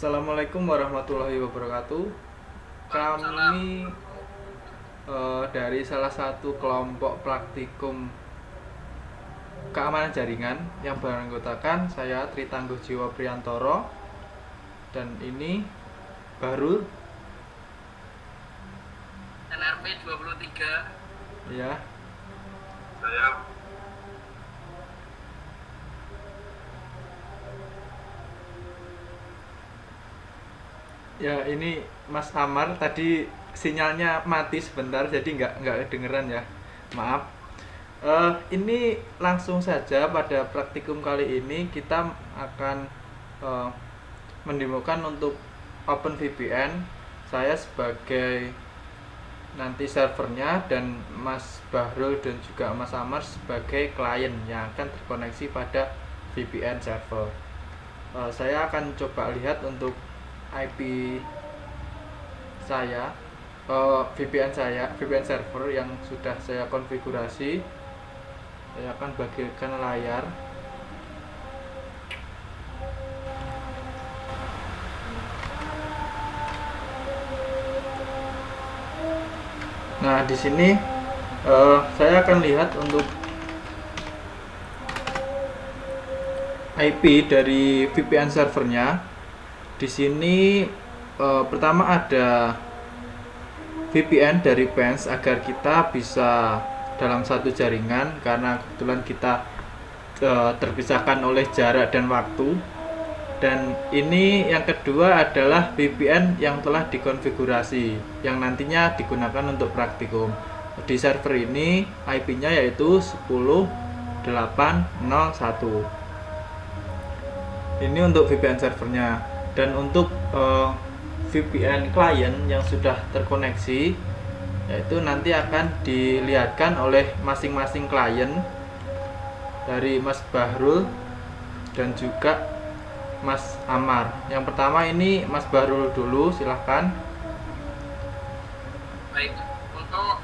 Assalamualaikum warahmatullahi wabarakatuh. Waalaikumsalam. Kami dari salah satu kelompok praktikum keamanan jaringan yang beranggotakan saya Tritangguh Jiwa Priantoro dan ini Bahrul, NRP 23. ya. Saya Ya, ini Mas Amar tadi sinyalnya mati sebentar jadi nggak kedengeran ya. Maaf. Ini langsung saja pada praktikum kali ini kita akan eh, mendemokan untuk OpenVPN. Saya sebagai nanti servernya dan Mas Bahrul dan juga Mas Amar sebagai klien yang akan terkoneksi pada VPN server. Saya akan coba lihat untuk IP saya, VPN saya, VPN server yang sudah saya konfigurasi. Saya akan bagikan layar. Nah, di sini saya akan lihat untuk IP dari VPN servernya. Di sini pertama ada VPN dari PANS agar kita bisa dalam satu jaringan karena kebetulan kita terpisahkan oleh jarak dan waktu. Dan ini yang kedua adalah VPN yang telah dikonfigurasi yang nantinya digunakan untuk praktikum. Di server ini IP-nya yaitu 10.801. Ini untuk VPN servernya. Dan untuk VPN klien yang sudah terkoneksi, yaitu nanti akan dilihatkan oleh masing-masing klien dari Mas Bahrul dan juga Mas Amar. Yang pertama ini Mas Bahrul dulu, silahkan. baik. Untuk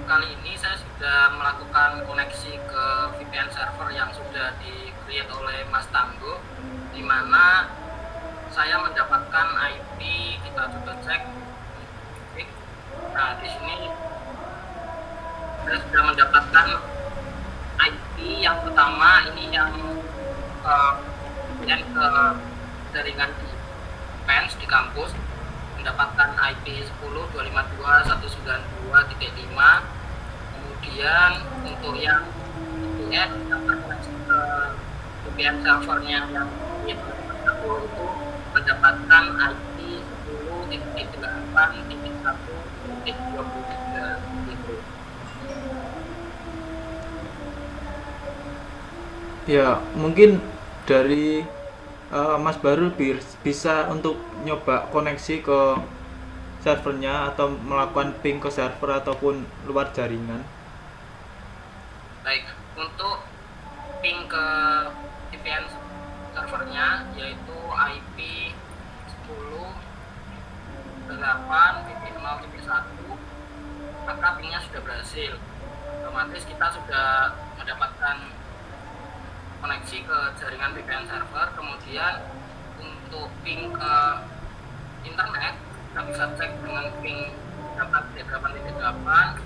kali ini saya sudah melakukan koneksi ke VPN server yang sudah di-create oleh Mas Tangguh, di mana saya mendapatkan IP. Kita coba cek. Nah, di sini saya sudah mendapatkan IP yang pertama ini yang VPN ke jaringan di PANS di kampus, mendapatkan IP 10.252.192.5. Kemudian untuk yang VPN yang terkoneksi ke VPN servernya yang itu mendapatkan IP 10.8.1.23 gitu. Ya, mungkin dari Mas Bahrul bisa untuk nyoba koneksi ke servernya atau melakukan ping ke server ataupun luar jaringan. Baik, untuk ping ke VPN servernya yaitu IP 10.8.0.1, maka pingnya sudah berhasil. Otomatis kita sudah mendapatkan koneksi ke jaringan VPN server. Kemudian untuk ping ke internet kita bisa cek dengan ping 8.8.8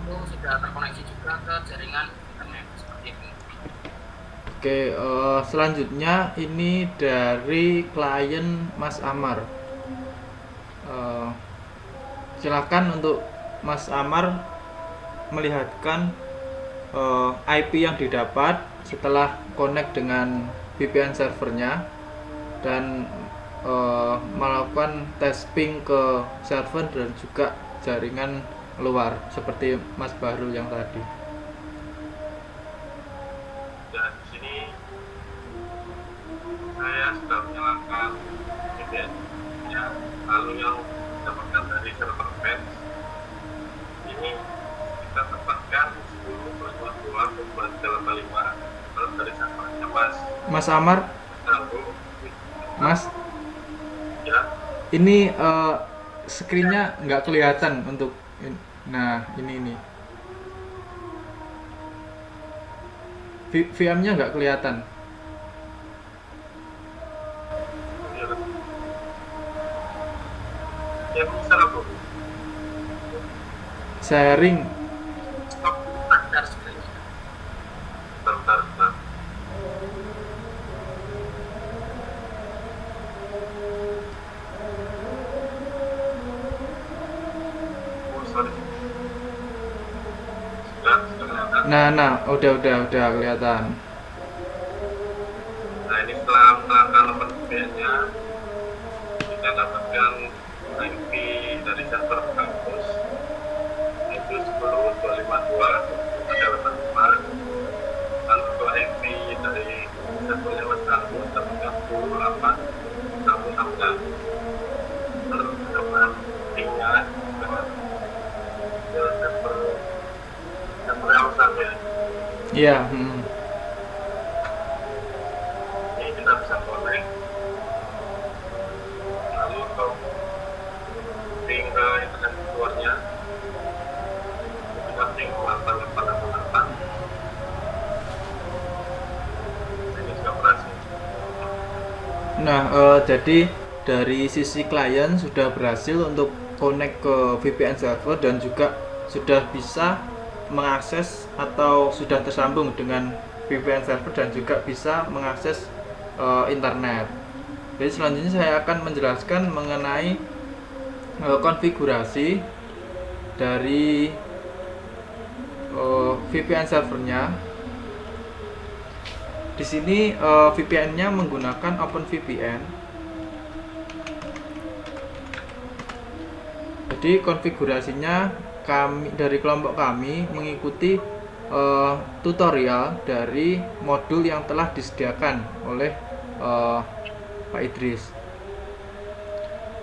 itu sudah terkoneksi juga ke jaringan internet seperti itu. Oke, selanjutnya ini dari klien Mas Amar. Eh, Silakan untuk Mas Amar melihatkan IP yang didapat setelah connect dengan VPN servernya dan melakukan tes ping ke server dan juga jaringan luar seperti Mas Bahrul yang tadi. Dan di sini saya sudah menyalakan VPN ya, lalu yang dapatkan dari server PANS ini kita dapatkan 10.22.385 terus dari servernya Mas Amar, Tangguh. Mas, Ya, ini screen-nya nggak kelihatan untuk nah ini VM-nya nggak kelihatan. Ya bisa lah Bu. Sharing. Stop. Bentar screen-nya. Bentar. Oh, sorry. Sudah kelihatan. Nah, udah kelihatan. Nah, ini setelah melangkah nomor VPN-nya, kita dapatkan IP dari server kampus, itu 10.252 ada 85. Lalu untuk IP dari servernya Mas kampus dapatkan 10.819. Lalu dapat linknya ke server yang sama ya. Iya. Ini kita bisa connect. Lalu untuk link ke internet keluarnya, kita link 8888. Ini sudah berhasil. Nah, jadi dari sisi klien sudah berhasil untuk connect ke VPN server dan juga sudah bisa mengakses atau sudah tersambung dengan VPN server dan juga bisa mengakses internet. Jadi selanjutnya saya akan menjelaskan mengenai konfigurasi dari VPN servernya. Di sini VPN-nya menggunakan OpenVPN. Jadi konfigurasinya dari kelompok kami mengikuti tutorial dari modul yang telah disediakan oleh Pak Idris.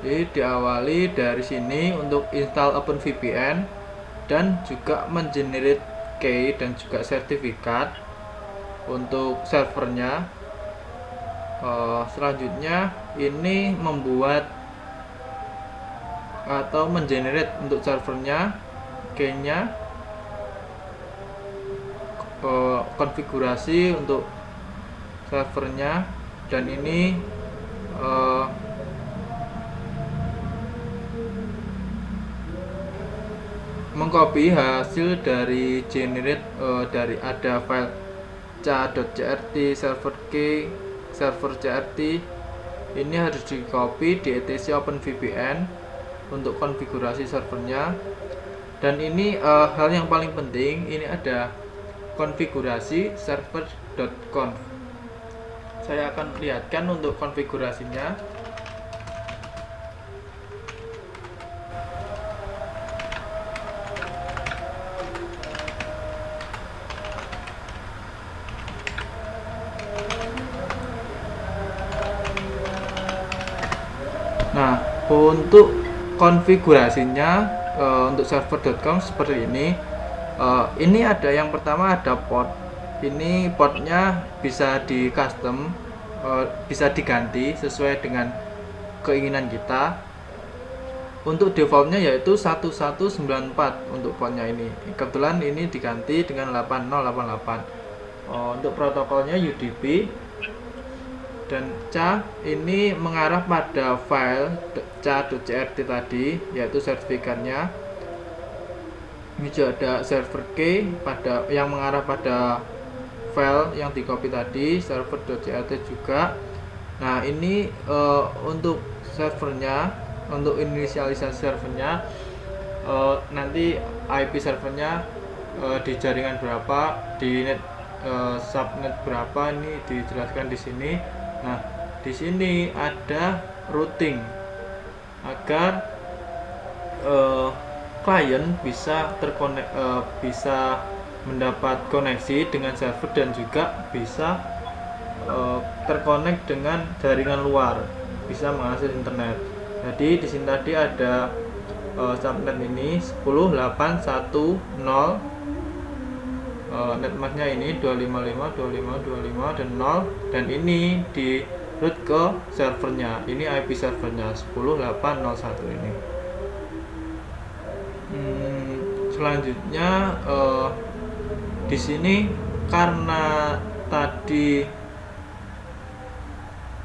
Jadi diawali dari sini untuk install OpenVPN dan juga mengenerate key dan juga sertifikat untuk servernya. Selanjutnya ini membuat atau mengenerate untuk servernya, key-nya, konfigurasi untuk servernya, dan ini mengcopy hasil dari generate dari ada file ca.crt server key server crt. Ini harus di copy di etc OpenVPN untuk konfigurasi servernya. Dan ini hal yang paling penting, ini ada konfigurasi server.conf. Saya akan lihatkan untuk konfigurasinya. Nah, untuk konfigurasinya untuk server.com seperti ini. Ini ada yang pertama ada port. Ini portnya bisa di custom, bisa diganti sesuai dengan keinginan kita. Untuk defaultnya yaitu 1194 untuk portnya ini. Kebetulan ini diganti dengan 8088. Untuk protokolnya UDP. Dan ca ini mengarah pada file ca.crt tadi, yaitu sertifikatnya. Ini juga ada server key pada yang mengarah pada file yang di copy tadi, server.crt juga. Nah, ini untuk servernya, untuk inisialisasi servernya, nanti IP servernya di jaringan berapa, di net subnet berapa, ini dijelaskan di sini. Nah, di sini ada routing agar klien bisa terkonek, bisa mendapat koneksi dengan server dan juga bisa terkonek dengan jaringan luar, bisa mengakses internet. Jadi di sini tadi ada subnet ini 10.8.1.0. Netmasknya ini 255.25.25 dan 0, dan ini di root ke servernya. Ini IP servernya 10.8.0.1 ini. Selanjutnya di sini karena tadi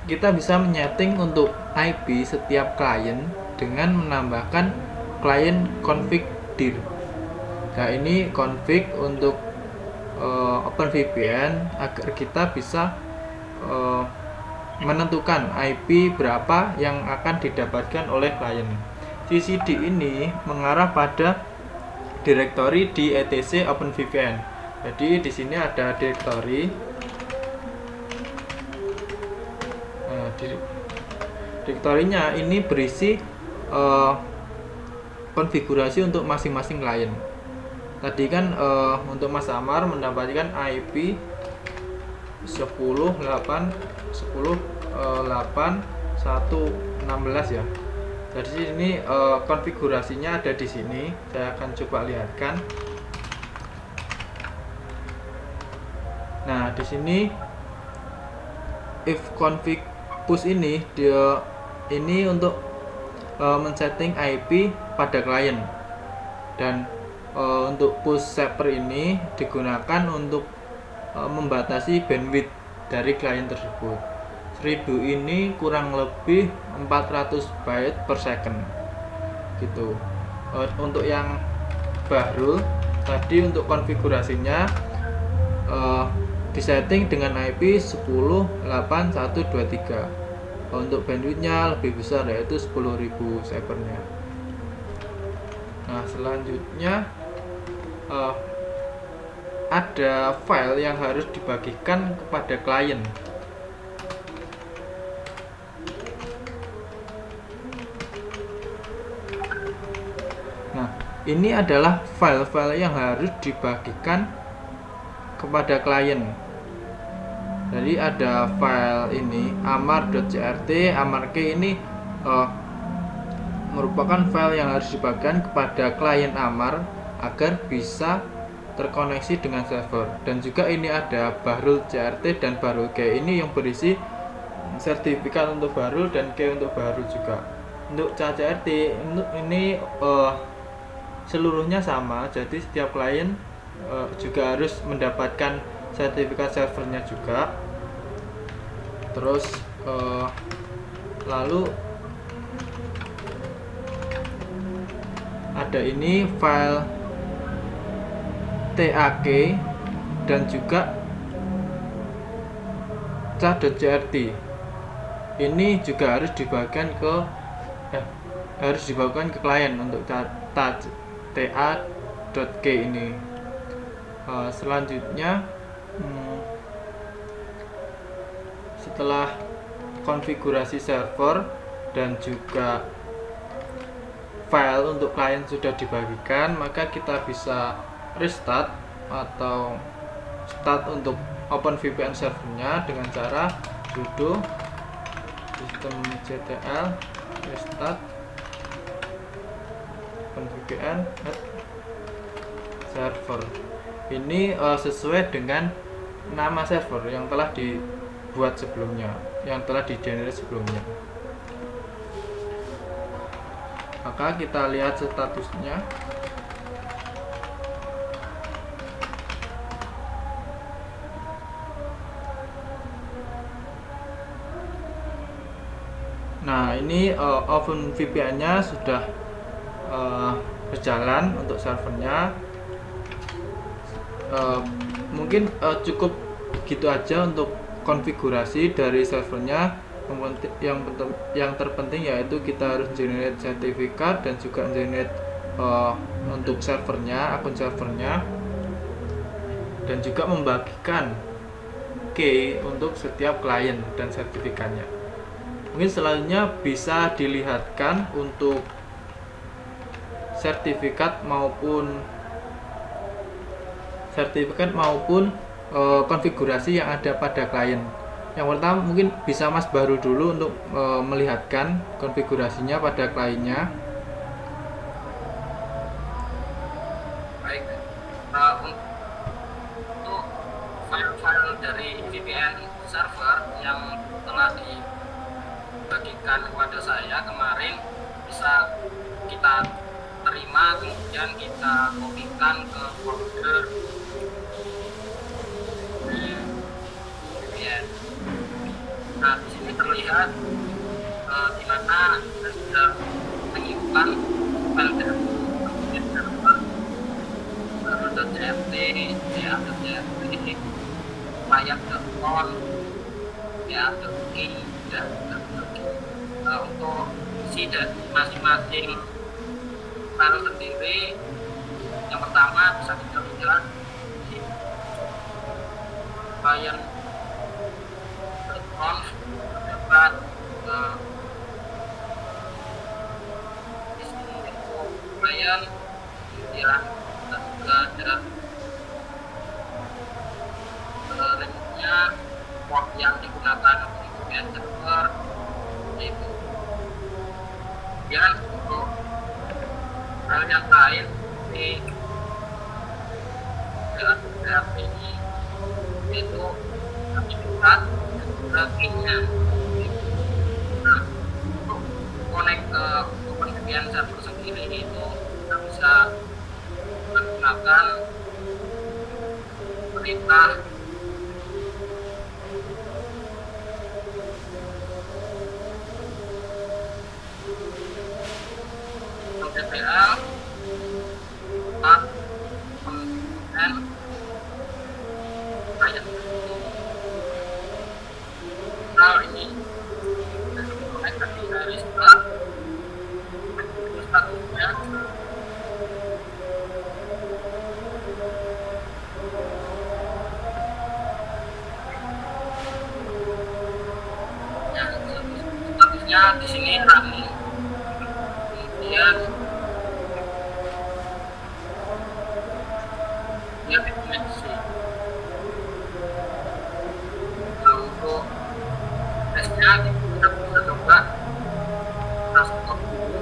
kita bisa menyeting untuk IP setiap klien dengan menambahkan klien config dir. Nah, ini config untuk OpenVPN agar kita bisa menentukan IP berapa yang akan didapatkan oleh klien. CCD ini mengarah pada direktori di etc OpenVPN. Jadi di sini ada direktori. Nah, direktorinya ini berisi konfigurasi untuk masing-masing klien. Tadi kan untuk Mas Amar mendapatkan IP 10.8.1.16 ya. Jadi ini konfigurasinya ada di sini. Saya akan coba lihatkan. Nah, di sini if config push ini ini untuk men-setting IP pada klien, dan untuk push shaper ini digunakan untuk membatasi bandwidth dari klien tersebut. 1000 ini kurang lebih 400 byte per second gitu. Untuk yang baru tadi untuk konfigurasinya disetting dengan IP 10.8.1.23. Untuk bandwidthnya lebih besar, yaitu 10.000 servernya. Nah, selanjutnya ada file yang harus dibagikan kepada klien. Nah, ini adalah file-file yang harus dibagikan kepada klien. Jadi ada file ini amar.crt, amark ini merupakan file yang harus dibagikan kepada klien Amar agar bisa terkoneksi dengan server. Dan juga ini ada Bahrul CRT dan Bahrul Key, ini yang berisi sertifikat untuk Bahrul dan Key untuk Bahrul juga. Untuk CRT ini seluruhnya sama, jadi setiap klien juga harus mendapatkan sertifikat servernya juga. Terus lalu ada ini file TAK dan juga ca.crt. Ini juga harus dibagikan ke klien untuk ta.k ini. Selanjutnya setelah konfigurasi server dan juga file untuk klien sudah dibagikan, maka kita bisa restart atau start untuk OpenVPN servernya dengan cara sudo systemctl restart OpenVPN server. Ini sesuai dengan nama server yang telah dibuat sebelumnya, yang telah di-generate sebelumnya. Maka kita lihat statusnya. Nah, ini OpenVPN-nya sudah berjalan untuk servernya. Mungkin cukup gitu aja untuk konfigurasi dari servernya. Yang terpenting yaitu kita harus generate sertifikat dan juga generate untuk servernya, akun servernya, dan juga membagikan key untuk setiap klien dan sertifikatnya. Mungkin selanjutnya bisa dilihatkan untuk sertifikat maupun konfigurasi yang ada pada klien. Yang pertama mungkin bisa Mas Bahrul dulu untuk melihatkan konfigurasinya pada kliennya. Baik, untuk file-file dari VPN server yang telah dibagikan kepada saya kemarin bisa kita terima, kemudian kita kopikan ke folder VPN. Nah, di sini terlihat di mana kita sudah menyiapkan file .crt, ca.crt, layak.on, ya.i, dan untuk isi dari masing-masing file sendiri. Yang pertama bisa kita lihat di client.conf terdapat di sini yaitu client, kemudian kita juga ada linknya port yang digunakan untuk VPN server yaitu. Kemudian untuk hal yang lain di DAP ini yaitu sertifikat dan juga key-nya. Nah, untuk connect ke OpenVPN server sendiri itu kita bisa menggunakan perintah TPL dan ayat ini tadi dari start statusnya di sini running, kemudian dia dimensi. Nah, untuk tesnya kita bisa coba transport dulu.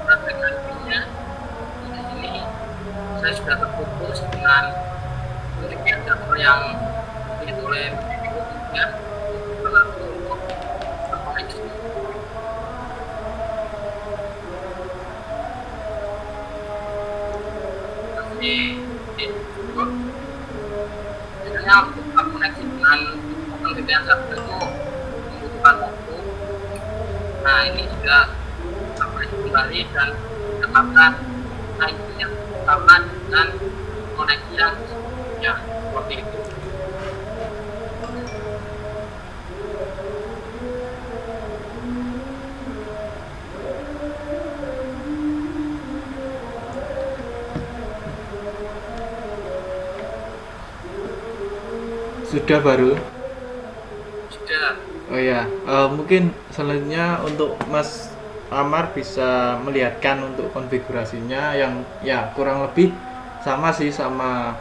Prakteknya di sini saya sudah terputus dengan server yang dimiliki oleh kemudian berlaku untuk terkoneksi. Biasanya untuk terkoneksi dengan OpenVPN server itu membutuhkan waktu. Nah, ini juga terkoneksi kembali dan dapatkan IP yang sama dengan koneksi yang sebelumnya seperti itu. Sudah baru. Sudah. Oh ya, mungkin selanjutnya untuk Mas Amar bisa melihatkan untuk konfigurasinya yang ya kurang lebih sama sih sama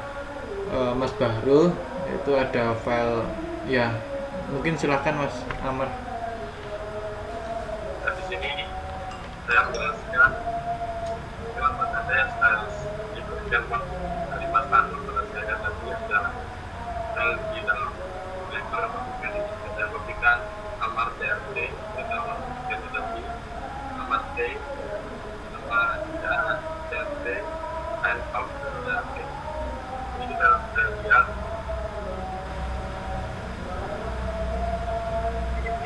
Mas Bahrul, itu ada file ya. Mungkin silahkan Mas Amar. Nah, di sini saya menjelaskan kenapa saya harus diberikan dari Mas Tanur berdasarkan tadi adalah hal di dalam level masukan ini saya berikan Amar CRT di dalam tadi Amar C sama CRT and out CRT ini di dalam serial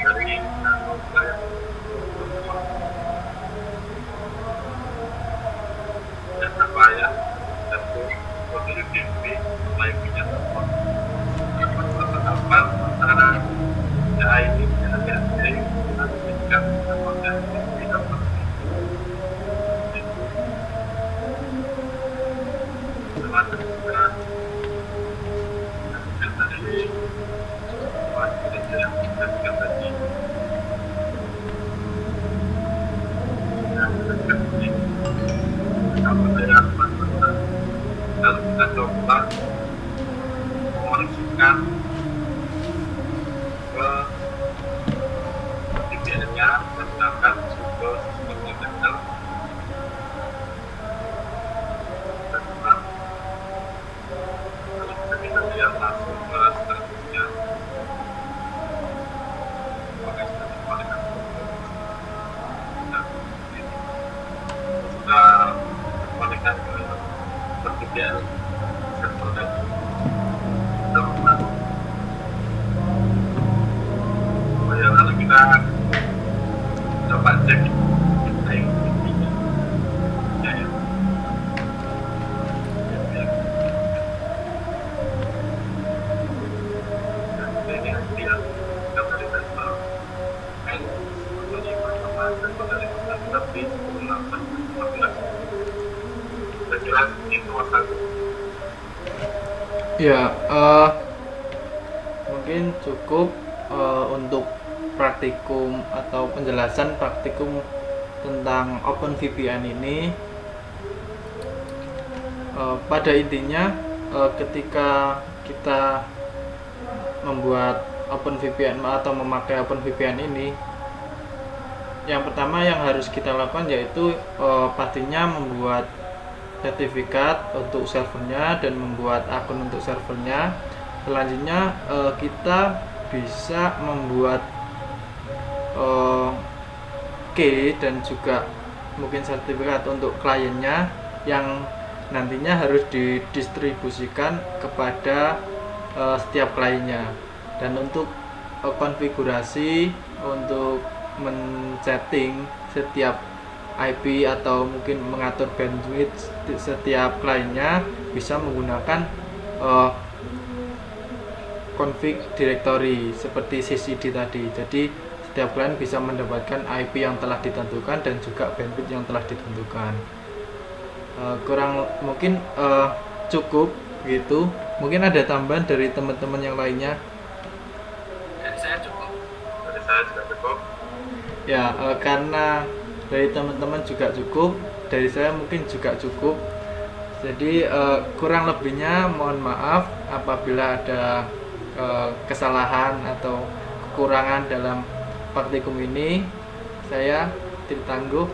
dari saya dan apa ya tentu produk TV mulai punya telepon apa antara ya ini ada dari menjadikan telepon dan tidak termasuk juga dan tadi wajib yang kita tadi dan tadi kalau saya lalu kita coba memasukkan ke VPN-nya menggunakan sumber sistem channel dan lalu kita lihat langsung ke statusnya pakai status palingan dan sudah konekan ke VPN Ya, mungkin cukup untuk praktikum atau penjelasan praktikum tentang OpenVPN ini. Pada intinya, ketika kita membuat OpenVPN atau memakai OpenVPN ini, yang pertama yang harus kita lakukan yaitu pastinya membuat sertifikat untuk servernya dan membuat akun untuk servernya. Selanjutnya kita bisa membuat key dan juga mungkin sertifikat untuk kliennya yang nantinya harus didistribusikan kepada setiap kliennya. Dan untuk konfigurasi untuk men-setting setiap IP atau mungkin mengatur bandwidth setiap kliennya bisa menggunakan config directory seperti sysid tadi. Jadi setiap klien bisa mendapatkan IP yang telah ditentukan dan juga bandwidth yang telah ditentukan. Kurang mungkin cukup gitu. Mungkin ada tambahan dari teman-teman yang lainnya. Dari saya cukup. Dari saya juga cukup. Ya, karena dari teman-teman juga cukup, dari saya mungkin juga cukup. Jadi kurang lebihnya mohon maaf apabila ada kesalahan atau kekurangan dalam praktikum ini. Saya tidak tangguh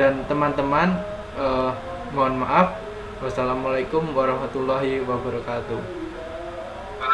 dan teman-teman mohon maaf. Wassalamualaikum warahmatullahi wabarakatuh.